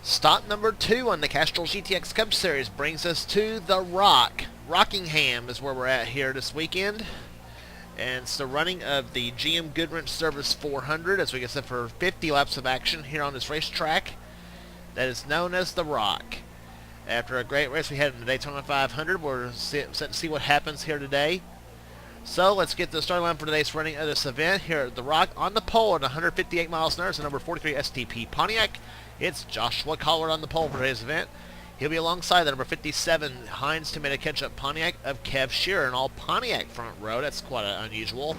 Stop number 2 on the Castrol GTX Cup Series brings us to the Rockingham is where we're at here this weekend. And it's the running of the GM Goodwrench Service 400 as we get set for 50 laps of action here on this racetrack that is known as the Rock. After a great race we had in the Daytona 500, we're set to see what happens here today. So let's get the starting line for today's running of this event here at the Rock. On the pole at 158 miles an hour is the number 43 STP Pontiac. It's Joshua Collard on the pole for today's event. He'll be alongside the number 57 Heinz Tomato Ketchup Pontiac of Kev Shearer, an all Pontiac front row. That's quite unusual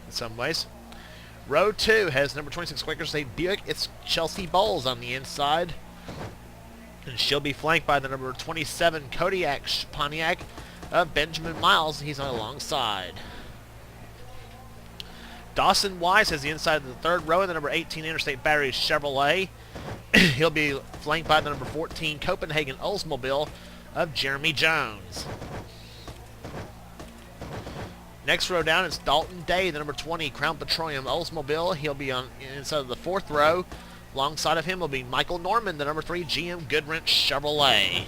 in some ways. Row 2 has number 26 Quaker State Buick. It's Chelsea Bowles on the inside. And she'll be flanked by the number 27 Kodiak Pontiac of Benjamin Miles. He's on alongside. Dawson Wise has the inside of the third row, and the number 18 Interstate Batteries Chevrolet. He'll be flanked by the number 14 Copenhagen Oldsmobile of Jeremy Jones. Next row down is Dalton Day, the number 20 Crown Petroleum Oldsmobile. He'll be on inside of the fourth row. Alongside of him will be Michael Norman, the number 3 GM Goodwrench Chevrolet.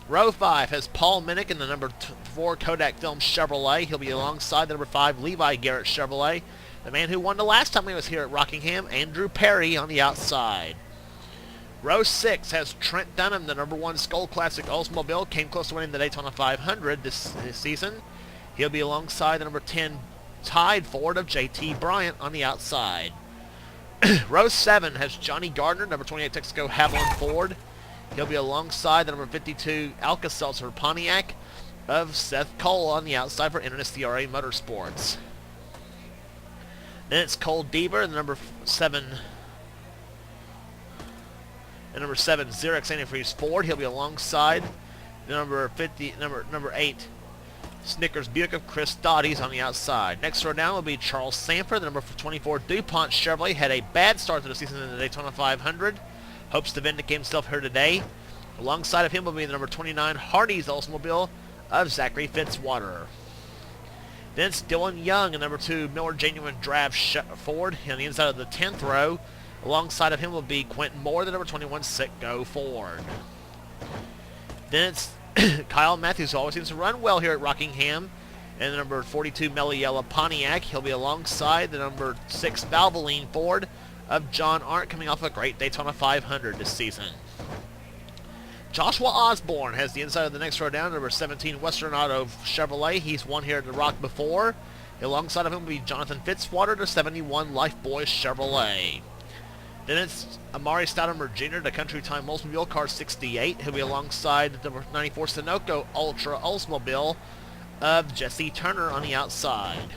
Row 5 has Paul Minnick in the number 4 Kodak Film Chevrolet. He'll be alongside the number 5 Levi Garrett Chevrolet. The man who won the last time he was here at Rockingham, Andrew Perry, on the outside. Row 6 has Trent Dunham, the number 1 Skull Classic Oldsmobile. Came close to winning the Daytona 500 this season. He'll be alongside the number 10 Tide Ford of JT Bryant on the outside. Row 7 has Johnny Gardner, number 28 Texaco Haviland Ford. He'll be alongside the number 52 Alka-Seltzer Pontiac of Seth Cole on the outside for NNSCRA Motorsports. Then it's Cole Deaver, the number 7 Xerox Antifreeze Ford. He'll be alongside the number 8 Snickers Buick of Chris Dodd. He's on the outside. Next row down will be Charles Sanford, the number 24 DuPont Chevrolet. Had a bad start to the season in the Daytona 500. Hopes to vindicate himself here today. Alongside of him will be the number 29 Hardee's Oldsmobile of Zachary Fitzwater. Then it's Dylan Young, the number 2 Miller Genuine Drab Ford on the inside of the 10th row. Alongside of him will be Quentin Moore, the number 21 Sitco Ford. Then it's Kyle Matthews, who always seems to run well here at Rockingham, and the number 42 Meliella Pontiac. He'll be alongside the number 6 Valvoline Ford of John Arndt, coming off a great Daytona 500 this season. Joshua Osborne has the inside of the next row down, number 17 Western Auto Chevrolet. He's won here at the Rock before. Alongside of him will be Jonathan Fitzwater, the 71 Lifeboy Chevrolet. Then it's Amari Stoudemer Jr., the Country Time Oldsmobile Car 68. He'll be alongside the number 94 Sunoco Ultra Oldsmobile of Jesse Turner on the outside.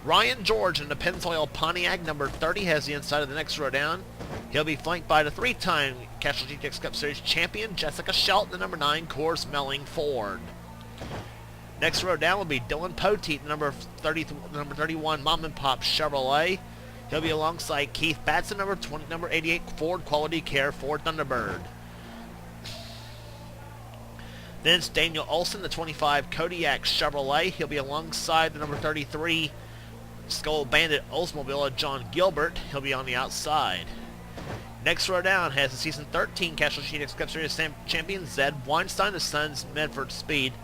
Ryan George in the Pennzoil Pontiac, number 30, has the inside of the next row down. He'll be flanked by the 3-time Castrol GTX Cup Series champion, Jessica Schelt, the number 9 Coors Melling Ford. Next row down will be Dylan Poteet, the number 31 Mom and Pop Chevrolet. He'll be alongside Keith Batson, number 88 Ford Quality Care Ford Thunderbird. Then it's Daniel Olson, the 25 Kodiak Chevrolet. He'll be alongside the number 33 Skull Bandit Oldsmobile of John Gilbert. He'll be on the outside. Next row down has the season 13 Castrol GTX Cup Series champion Zed Weinstein, the Sons Medford Speed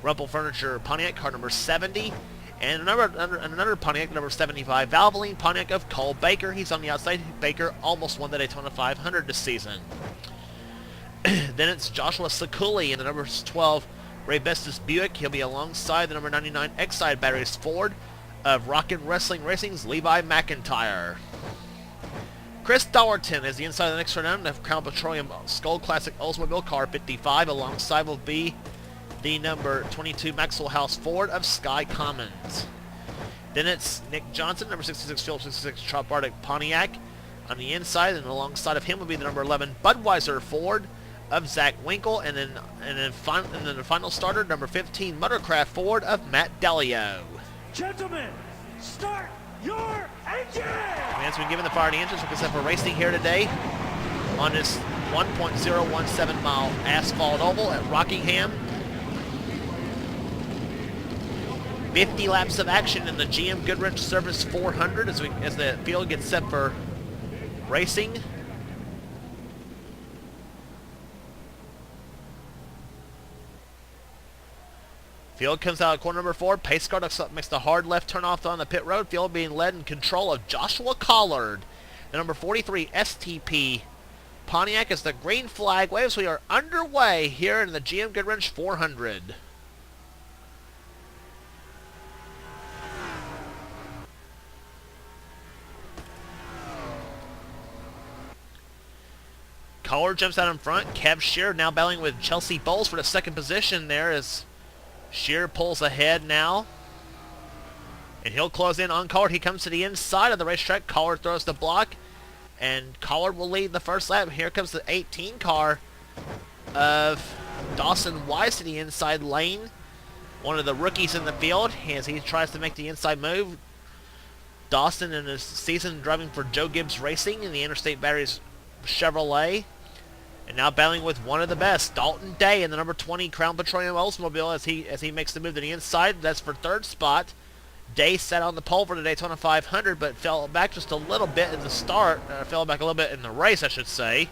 Rumpel Furniture Pontiac, car number 70. And another Pontiac, number 75, Valvoline Pontiac of Cole Baker. He's on the outside. Baker almost won the Daytona 500 this season. Then it's Joshua Sakuli in the number 12 Ray Bestis Buick. He'll be alongside the number 99 Exide Batteries Ford of Rockin' Wrestling Racing's Levi McIntyre. Chris Dollerton is the inside of the next round of Crown Petroleum Skull Classic Oldsmobile Car 55. Alongside will be the number 22 Maxwell House Ford of Sky Commons. Then it's Nick Johnson, number 66 Phillips 66 Trop Arctic Pontiac on the inside, and alongside of him will be the number 11 Budweiser Ford of Zach Winkle, and then the final starter, number 15 Motorcraft Ford of Matt Delio. Gentlemen, start your engine! Command's been given the fire the engines because for racing here today on this 1.017 mile asphalt oval at Rockingham. 50 laps of action in the GM Goodwrench Service 400 as the field gets set for racing. Field comes out of corner number 4. Pace car makes the hard left turn off on the pit road. Field being led in control of Joshua Collard. The number 43 STP Pontiac as the green flag waves. We are underway here in the GM Goodwrench 400. Collard jumps out in front. Kev Shear now battling with Chelsea Bowles for the second position there as Shear pulls ahead now. And he'll close in on Collard. He comes to the inside of the racetrack. Collard throws the block. And Collard will lead the first lap. Here comes the 18 car of Dawson Wise to the inside lane. One of the rookies in the field as he tries to make the inside move. Dawson in his season driving for Joe Gibbs Racing in the Interstate Batteries Chevrolet. And now battling with one of the best, Dalton Day in the number 20 Crown Petroleum Oldsmobile as he makes the move to the inside. That's for third spot. Day sat on the pole for the Daytona 500, but fell back just a little bit in the start. Fell back a little bit in the race, I should say.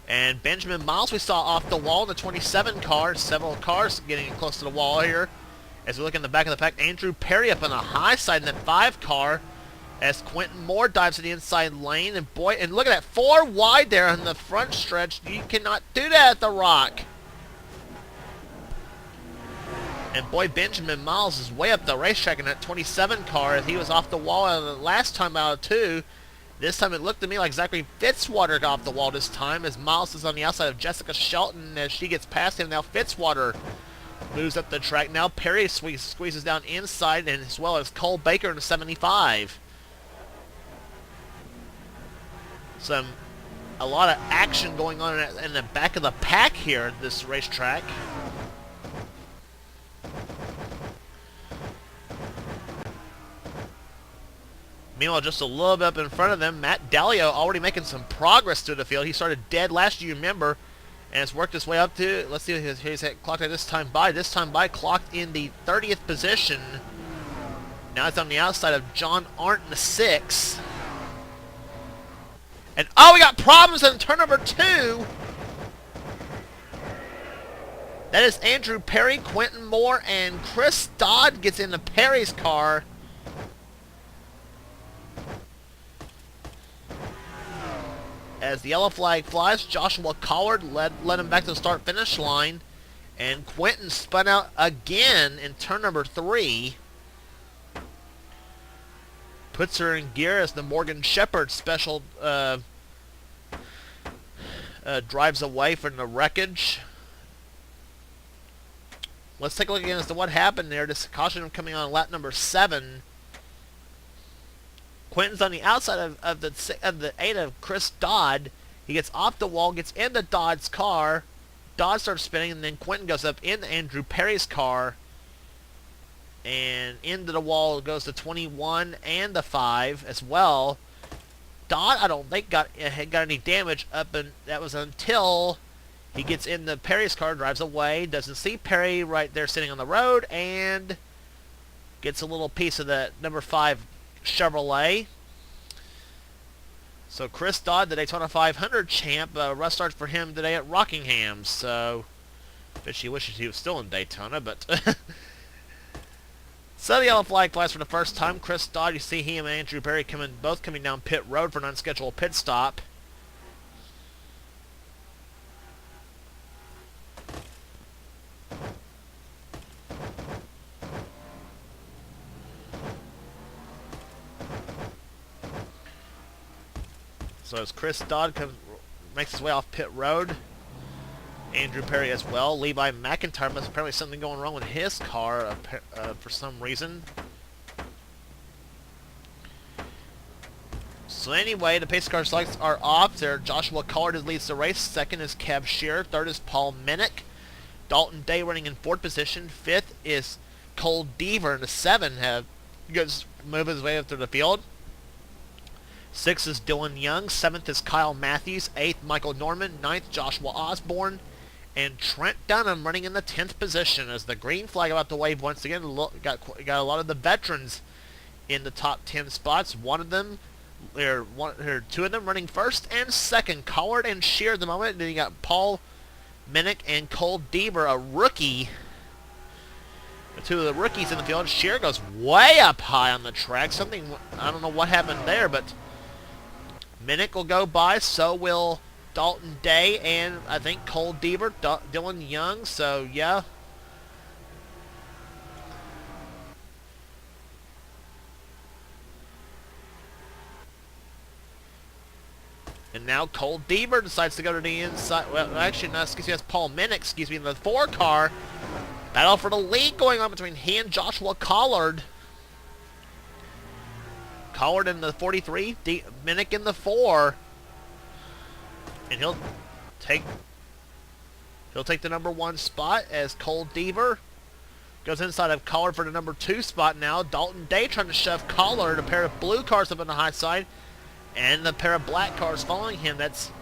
And Benjamin Miles we saw off the wall in the 27 car. Several cars getting close to the wall here. As we look in the back of the pack, Andrew Perry up on the high side in that 5 car. As Quentin Moore dives to the inside lane. And boy, and look at that, 4 wide there on the front stretch. You cannot do that at the Rock. And boy, Benjamin Miles is way up the racetrack in that 27 car as he was off the wall the last time out of 2. This time it looked to me like Zachary Fitzwater got off the wall this time as Miles is on the outside of Jessica Shelton as she gets past him. Now Fitzwater moves up the track. Now Perry squeezes down inside, and as well as Cole Baker in the 75. A lot of action going on in the back of the pack here at this racetrack. Meanwhile, just a little bit up in front of them, Matt Dallio already making some progress through the field. He started dead last year, you remember, and has worked his way up to, let's see what he's clocked at this time by. This time by clocked in the 30th position. Now it's on the outside of John Arndt in the 6. And oh, we got problems in turn number 2. That is Andrew Perry, Quentin Moore, and Chris Dodd gets into Perry's car. As the yellow flag flies, Joshua Collard led him back to the start-finish line. And Quentin spun out again in turn number 3. Puts her in gear as the Morgan Shepherd special drives away from the wreckage. Let's take a look again as to what happened there. This caution coming on lap number 7. Quentin's on the outside of the 8 of Chris Dodd. He gets off the wall, gets into Dodd's car. Dodd starts spinning, and then Quentin goes up into Andrew Perry's car. And into the wall goes the 21 and the 5 as well. Dodd, I don't think got any damage up, and that was until he gets in the Perry's car, drives away, doesn't see Perry right there sitting on the road, and gets a little piece of the number 5 Chevrolet. So Chris Dodd, the Daytona 500 champ, rust starts for him today at Rockingham. So, bet she wishes he was still in Daytona, but so the yellow flag flies for the first time. Chris Dodd, you see him and Andrew Perry both coming down pit road for an unscheduled pit stop. So as Chris Dodd makes his way off pit road, Andrew Perry as well. Levi McIntyre must apparently something going wrong with his car for some reason. So anyway, the pace car selects are off there. Joshua Collard leads the race. Second is Kev Shearer. Third is Paul Minnick. Dalton Day running in 4th position. 5th is Cole Deaver. And the 7 goes moving his way up through the field. 6th is Dylan Young. 7th is Kyle Matthews. 8th, Michael Norman. 9th, Joshua Osborne. And Trent Dunham running in the 10th position as the green flag about to wave once again. Got a lot of the veterans in the top 10 spots. Two of them running 1st and 2nd. Collard and Shear at the moment. Then you got Paul Minnick and Cole Deaver, a rookie. The two of the rookies in the field. Shear goes way up high on the track. Something, I don't know what happened there, but Minnick will go by. So will Dalton Day and I think Cole Deaver, Dylan Young. So, yeah. And now Cole Deaver decides to go to the inside. Well, actually, no, excuse me, that's Paul Minnick, excuse me, in the 4 car. Battle for the lead going on between he and Joshua Collard. Collard in the 43, Minnick in the 4. And he'll take the number 1 spot as Cole Deaver goes inside of Collard for the number 2 spot now. Dalton Day trying to shove Collard, a pair of blue cars up on the high side. And the pair of black cars following him, that's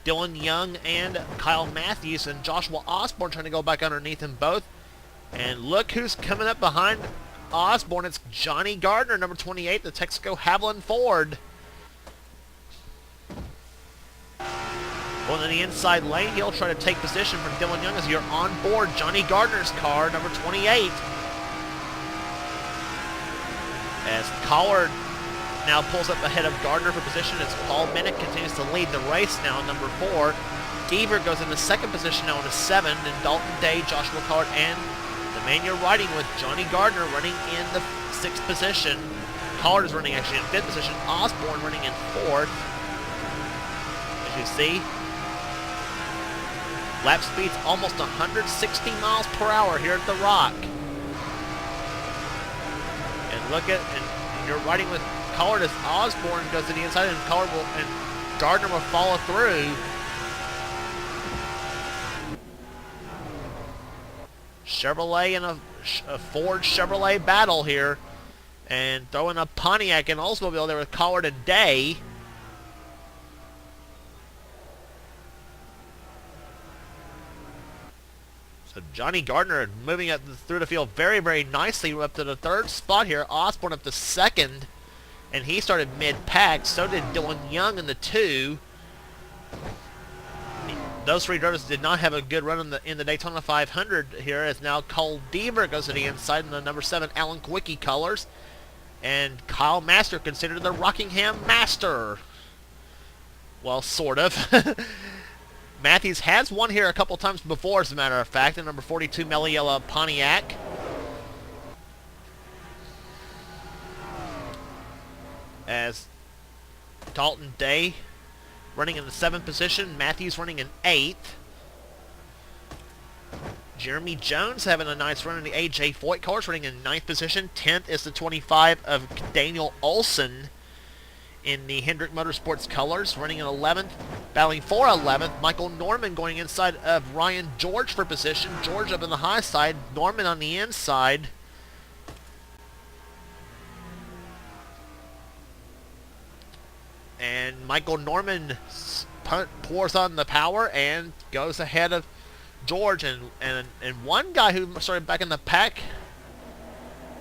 Dylan Young and Kyle Matthews and Joshua Osborne trying to go back underneath them both. And look who's coming up behind Osborne. It's Johnny Gardner, number 28, the Texaco Haviland Ford. Going in the inside lane, he'll try to take position from Dylan Young as you're on board Johnny Gardner's car, number 28. As Collard now pulls up ahead of Gardner for position as Paul Minnick continues to lead the race now, number 4. Deaver goes in the 2nd position now in a 7. And Dalton Day, Joshua Collard, and the man you're riding with, Johnny Gardner, running in the 6th position. Collard is running actually in 5th position. Osborne running in 4th. As you see, lap speed's almost 160 miles per hour here at the Rock. And look at, and you're riding with Collard as Osborne goes to the inside, and Gardner will follow through. Chevrolet and a Ford Chevrolet battle here, and throwing a Pontiac and Oldsmobile there with Collard and Day. So Johnny Gardner moving up through the field very, very nicely. We're up to the 3rd spot here. Osborne up to 2nd. And he started mid-pack. So did Dylan Young in the 2. Those 3 drivers did not have a good run in the Daytona 500 here, as now Cole Deaver goes to the inside in the number 7 Alan Quickie colors. And Kyle Master, considered the Rockingham Master. Well, sort of. Matthews has won here a couple times before, as a matter of fact, in number 42 Melliella Pontiac. As Dalton Day running in the 7th position, Matthews running in 8th. Jeremy Jones having a nice run in the AJ Foyt cars, running in 9th position. 10th is the 25 of Daniel Olson in the Hendrick Motorsports colors, running in 11th. Battling for 11th, Michael Norman going inside of Ryan George for position. George up in the high side, Norman on the inside. And Michael Norman pours on the power and goes ahead of George. And one guy who started back in the pack,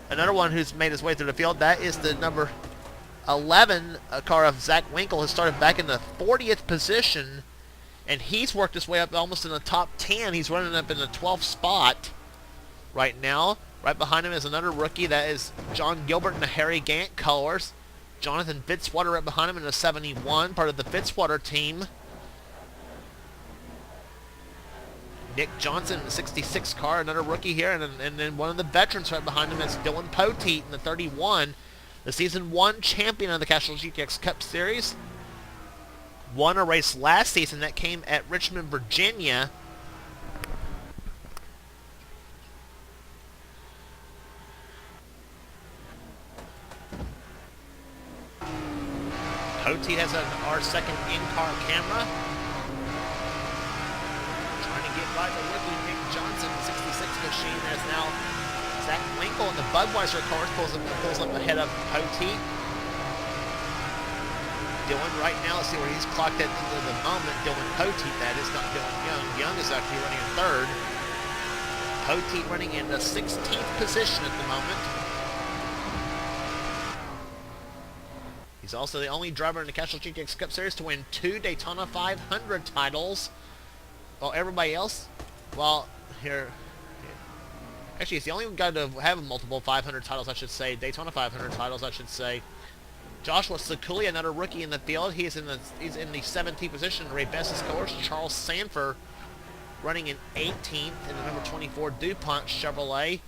another one who's made his way through the field, that is the number 11 car of Zach Winkle, has started back in the 40th position. And he's worked his way up almost in the top 10. He's running up in the 12th spot right now. Right behind him is another rookie. That is John Gilbert in the Harry Gant colors. Jonathan Fitzwater right behind him in the 71, part of the Fitzwater team. Nick Johnson in the 66 car, another rookie here, and then one of the veterans right behind him is Dylan Poteet in the 31, the Season 1 champion of the Castrol GTX Cup Series. Won a race last season that came at Richmond, Virginia. Poteet has our second in-car camera. Trying to get by the rookie Nick Johnson, the 66 machine. There's now Zach Winkle in the Budweiser cars, pulls up ahead of Poteet. Dylan right now, let's see where he's clocked at the moment. Dylan Poteet, that is, not Dylan Young. Young is actually running in 3rd. Poteet running in the 16th position at the moment. He's also the only driver in the Castrol GTX Cup Series to win 2 Daytona 500 titles. While everybody else, actually, he's the only guy to have multiple 500 titles, I should say. Daytona 500 titles, I should say. Joshua Sikulia, another rookie in the field. He's in the 17th position. Ray Bess's course. Charles Sanford running in 18th in the number 24 DuPont Chevrolet.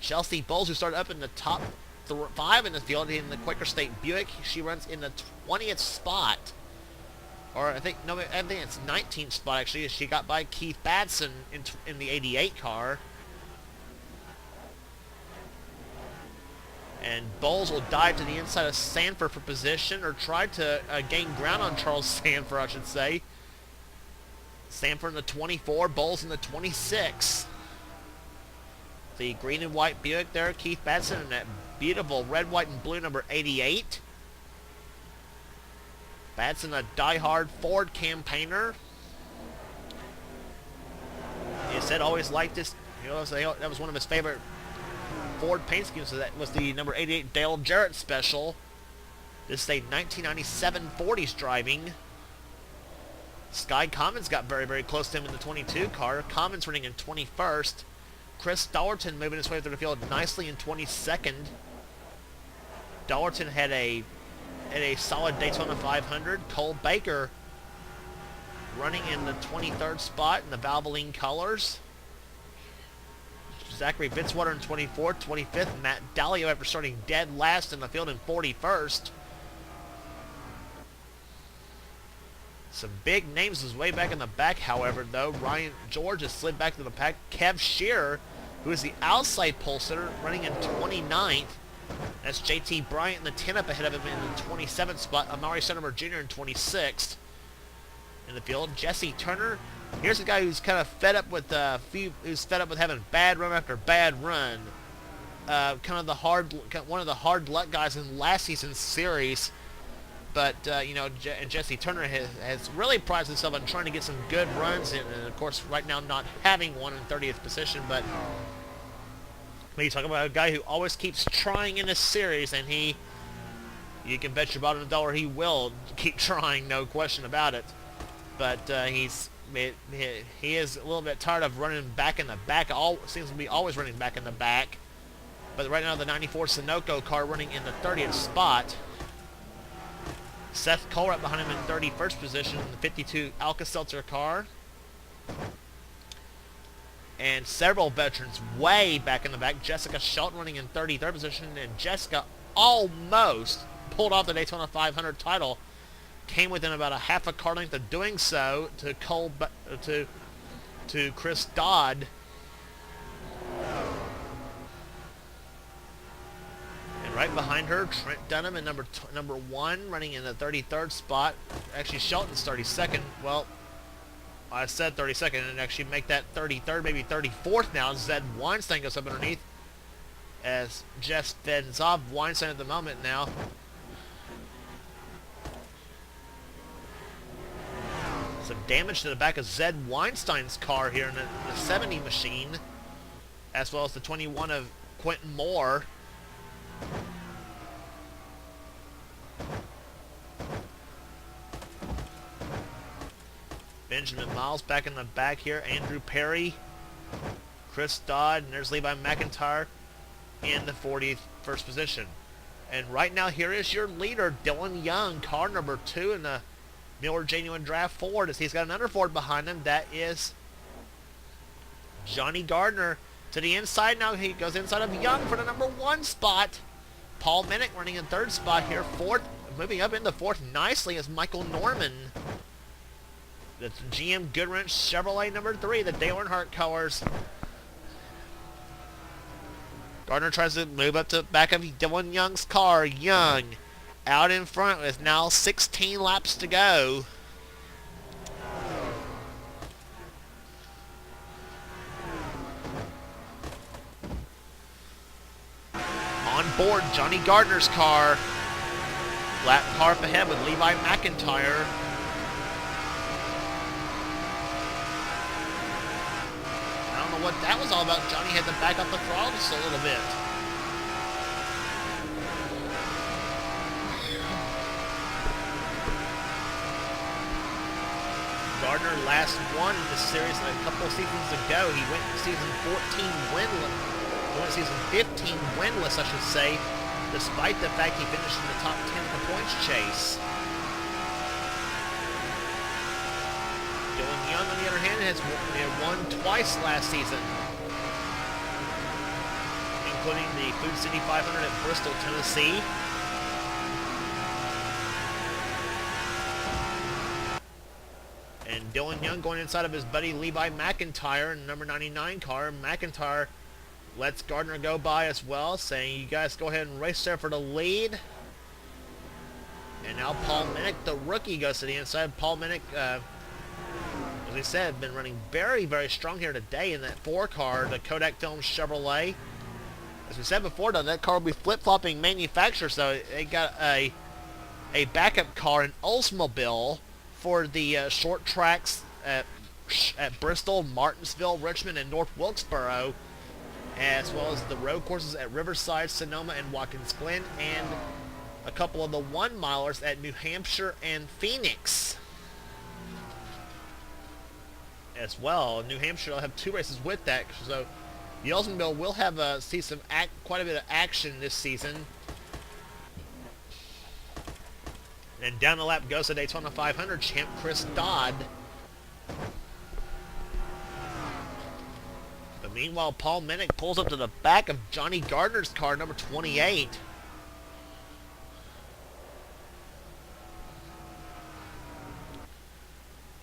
Chelsea Bowles, who started up in the top 5 in the field in the Quaker State Buick. She runs in the 20th spot. Or I think it's 19th spot, actually. She got by Keith Badson in the 88 car. And Bowles will dive to the inside of Sanford for position, or try to gain ground on Charles Sanford, I should say. Sanford in the 24, Bowles in the 26. The green and white Buick there, Keith Badson in that beautiful red, white, and blue number 88. Badson, a diehard Ford campaigner. He said always liked this. That was one of his favorite Ford paint schemes. So that was the number 88 Dale Jarrett special. This is a 1997 Ford he's driving. Sky Commons got very, very close to him in the 22 car. Commons running in 21st. Chris Dollerton moving his way through the field nicely in 22nd. Dollerton had a solid Daytona 500. Cole Baker running in the 23rd spot in the Valvoline colors. Zachary Fitzwater in 24th, 25th. Matt Dallio after starting dead last in the field in 41st. Some big names was way back in the back, however, though. Ryan George has slid back to the pack. Kev Shearer, who is the outside pole sitter, running in 29th. That's JT Bryant in the 10 up ahead of him in the 27th spot. Amari Soderberg Jr. in 26th. In the field, Jesse Turner. Here's a guy who's kind of fed up with having bad run after bad run. One of the hard luck guys in last season's series. But and Jesse Turner has really prided himself on trying to get some good runs in, and of course right now not having one in 30th position. But when you talk about a guy who always keeps trying in this series, and you can bet your bottom dollar he will keep trying, no question about it. But he is a little bit tired of running back in the back. Seems to be always running back in the back. But right now the 94 Sunoco car running in the 30th spot. Seth Cole right behind him in 31st position in the 52 Alka-Seltzer car. And several veterans way back in the back. Jessica Shelton running in 33rd position, and Jessica almost pulled off the Daytona 500 title. Came within about a half a car length of doing so to Chris Dodd. And right behind her, Trent Dunham in number 1, running in the 33rd spot. Actually, Shelton's 32nd. Well, I said 32nd, and actually make that 33rd, maybe 34th now. Zed Weinstein goes up underneath as Jeff fends off Weinstein at the moment now. Some damage to the back of Zed Weinstein's car here in the 70 machine, as well as the 21 of Quentin Moore. Benjamin Miles back in the back here. Andrew Perry, Chris Dodd, and there's Levi McIntyre in the 41st position. And right now here is your leader, Dylan Young, car number 2 in the Miller Genuine Draft Ford, as he's got another Ford behind him. That is Johnny Gardner to the inside now. He goes inside of Young for the number 1 spot. Paul Minnick running in 3rd spot here. 4th, moving up into 4th nicely is Michael Norman. That's GM Goodwrench Chevrolet number 3, the Dale Earnhardt colors. Gardner tries to move up to the back of Dylan Young's car. Young out in front with now 16 laps to go. On board, Johnny Gardner's car. Lap car up ahead with Levi McIntyre. I don't know what that was all about. Johnny had to back up the throttle just a little bit. Gardner last won in this series a couple seasons ago. He went season 14 winless. He went season 15 winless, I should say, despite the fact he finished in the top 10 of the points chase. Dylan Young, on the other hand, has won twice last season, including the Food City 500 at Bristol, Tennessee. And Dylan Young going inside of his buddy Levi McIntyre in number 99 car. McIntyre lets Gardner go by as well, saying, you guys go ahead and race there for the lead. And now Paul Minnick, the rookie, goes to the inside. Paul Minnick, as we said, been running very, very strong here today in that 4 car, the Kodak Films Chevrolet. As we said before, though, that car will be flip-flopping manufacturer, so they got a backup car, an Oldsmobile, for the short tracks at Bristol, Martinsville, Richmond, and North Wilkesboro, as well as the road courses at Riverside, Sonoma, and Watkins Glen, and a couple of the 1-milers at New Hampshire and Phoenix. As well, New Hampshire will have 2 races with that, so the Oldsmobile will have see quite a bit of action this season. And down the lap goes the Daytona 500 champ Chris Dodd. But meanwhile, Paul Minnick pulls up to the back of Johnny Gardner's car, number 28.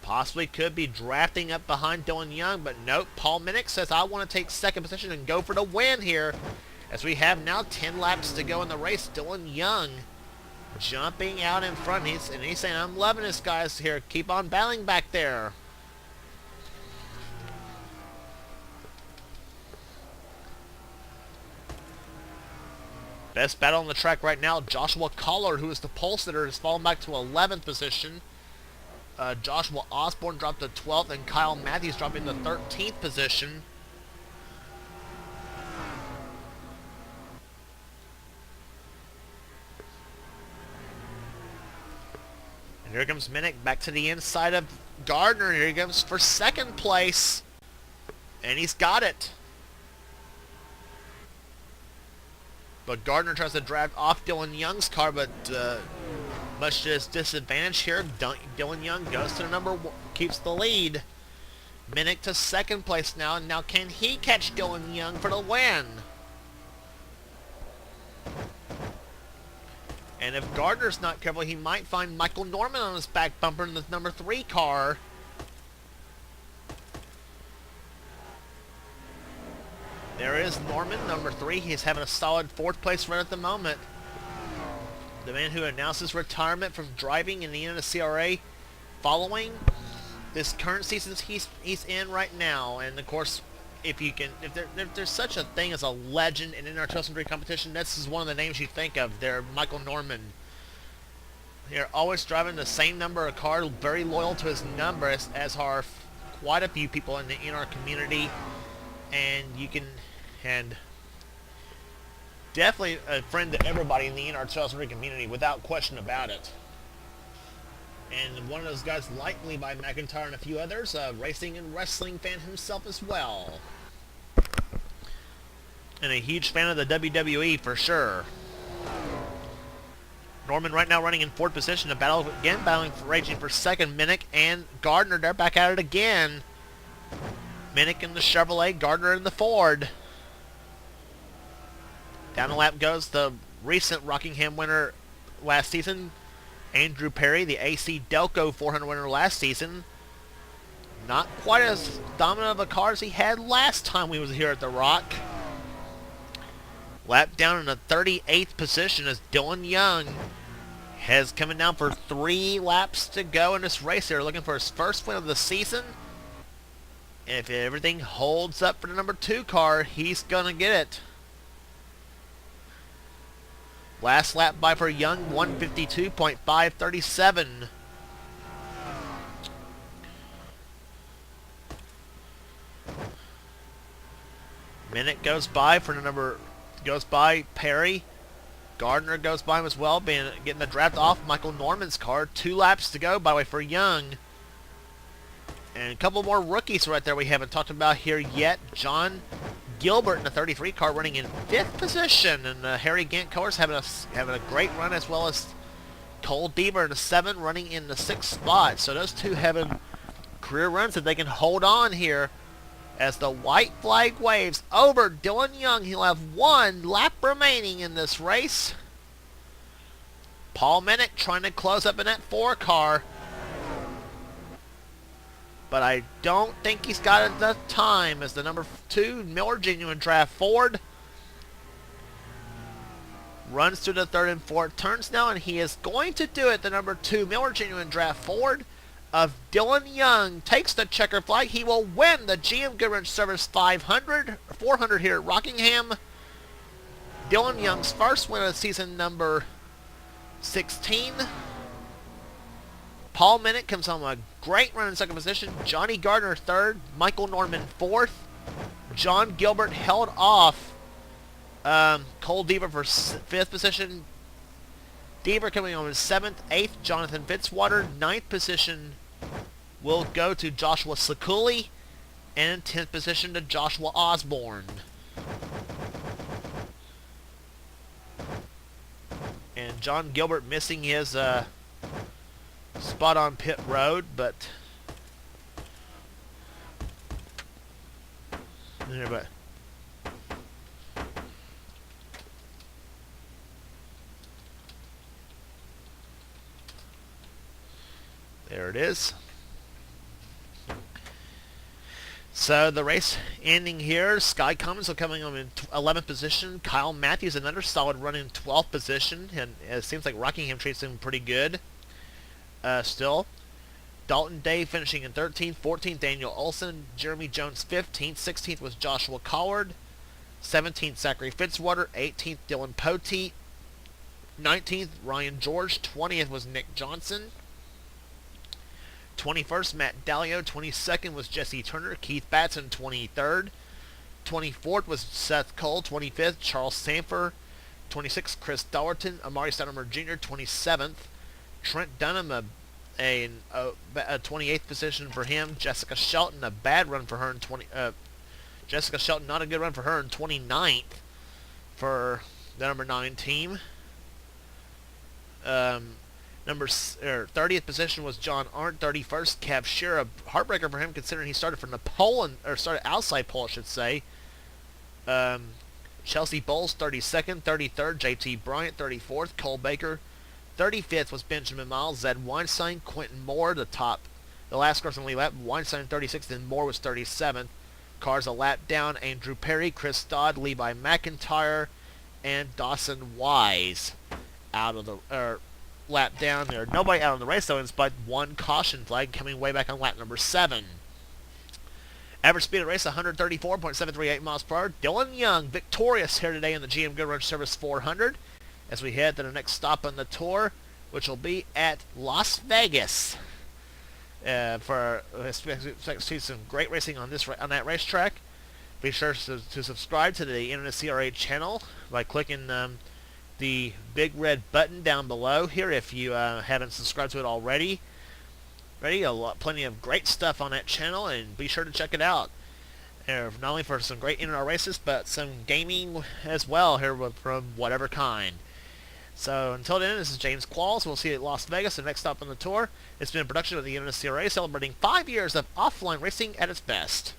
Possibly could be drafting up behind Dylan Young, but nope. Paul Minnick says, I want to take second position and go for the win here, as we have now 10 laps to go in the race. Dylan Young jumping out in front. He's saying, I'm loving this, guys, here. Keep on battling back there. Best battle on the track right now, Joshua Collard, who is the pole sitter, has fallen back to 11th position. Joshua Osborne dropped to 12th, and Kyle Matthews dropping to 13th position. And here comes Minnick back to the inside of Gardner. Here he comes for second place. And he's got it. But Gardner tries to drive off Dylan Young's car, but much to his disadvantage here, Dylan Young goes to the number 1, keeps the lead. Minnick to second place now, and now can he catch Dylan Young for the win? And if Gardner's not careful, he might find Michael Norman on his back bumper in the number 3 car. There is Norman, number 3. He's having a solid 4th place run at the moment. The man who announced his retirement from driving in the NNSCRA following this current season he's in right now. And of course, if there's such a thing as a legend in NR 2003 competition, this is one of the names you think of there, Michael Norman. They're always driving the same number of cars, very loyal to his number, as are quite a few people in the NR community. And definitely a friend to everybody in the NR 2003 community, without question about it. And one of those guys like Levi McIntyre and a few others, a racing and wrestling fan himself as well. And a huge fan of the WWE for sure. Norman right now running in 4th position, raging for second. Minnick and Gardner, they're back at it again. Minnick in the Chevrolet, Gardner in the Ford. Down the lap goes the recent Rockingham winner last season, Andrew Perry, the AC Delco 400 winner last season. Not quite as dominant of a car as he had last time he was here at the Rock. Lap down in the 38th position as Dylan Young has coming down for 3 laps to go in this race here, looking for his first win of the season. And if everything holds up for the number 2 car, he's going to get it. Last lap by for Young, 152.537. Minnick goes by Perry. Gardner goes by him as well, getting the draft off Michael Norman's car. 2 laps to go, by the way, for Young. And a couple more rookies right there we haven't talked about here yet. John Gilbert in the 33 car running in 5th position, and the Harry Gant cars having a great run, as well as Cole Deaver in the 7 running in the 6th spot. So those two having career runs, if they can hold on here as the white flag waves over Dylan Young. He'll have 1 lap remaining in this race. Paul Minnick trying to close up in that 4 car, but I don't think he's got enough time, as the number 2 Miller Genuine Draft Ford runs through the 3rd and 4th turns now, and he is going to do it. The number 2 Miller Genuine Draft Ford of Dylan Young takes the checker flag. He will win the GM Goodwrench Service 400 here at Rockingham. Dylan Young's first win of the season, number 16. Paul Minnick comes home a great run in 2nd position. Johnny Gardner 3rd. Michael Norman 4th. John Gilbert held off Cole Deaver for 5th position. Deaver coming home in 7th. 8th, Jonathan Fitzwater. 9th position will go to Joshua Sakuli. And 10th position to Joshua Osborne. And John Gilbert missing his spot on pit road, but there it is. So the race ending here. Sky Cummins will coming on in 11th position. Kyle Matthews, another solid run in 12th position, and it seems like Rockingham treats him pretty good still. Dalton Day finishing in 13th. 14th, Daniel Olson. Jeremy Jones 15th. 16th was Joshua Collard. 17th, Zachary Fitzwater. 18th, Dylan Poteet. 19th, Ryan George. 20th was Nick Johnson. 21st, Matt Dallio. 22nd was Jesse Turner. Keith Batson, 23rd. 24th was Seth Cole. 25th, Charles Sanford. 26th, Chris Dollerton. Amari Stoudemire Jr., 27th. Trent Dunham, a 28th position for him. Jessica Shelton, a bad run for her in Jessica Shelton, not a good run for her in 29th for the number 9 team. 30th position was John Arndt. 31st, Cav Shearer, a heartbreaker for him considering he started from the pole, or started outside pole, I should say. Chelsea Bowles, 32nd. 33rd, JT Bryant. 34th, Cole Baker. 35th was Benjamin Miles. Zed Weinstein. Quentin Moore, the last person to leave lap. Weinstein 36th, and Moore was 37th. Cars a lap down. Andrew Perry, Chris Dodd, Levi McIntyre, and Dawson Wise out of the lap down there. Nobody out on the race though, but 1 caution flag coming way back on lap number 7. Average speed of race 134.738 miles per hour. Dylan Young victorious here today in the GM Goodwrench Service 400 as we head to the next stop on the tour, which will be at Las Vegas. For expect to see some great racing on that racetrack. Be sure to subscribe to the NNSCRA channel by clicking the big red button down below here if you haven't subscribed to it already. Plenty of great stuff on that channel, and be sure to check it out. Not only for some great in-car races, but some gaming as well here from whatever kind. So until then, this is James Qualls. We'll see you at Las Vegas, the next stop on the tour. It's been a production of the NNSCRA, celebrating 5 years of offline racing at its best.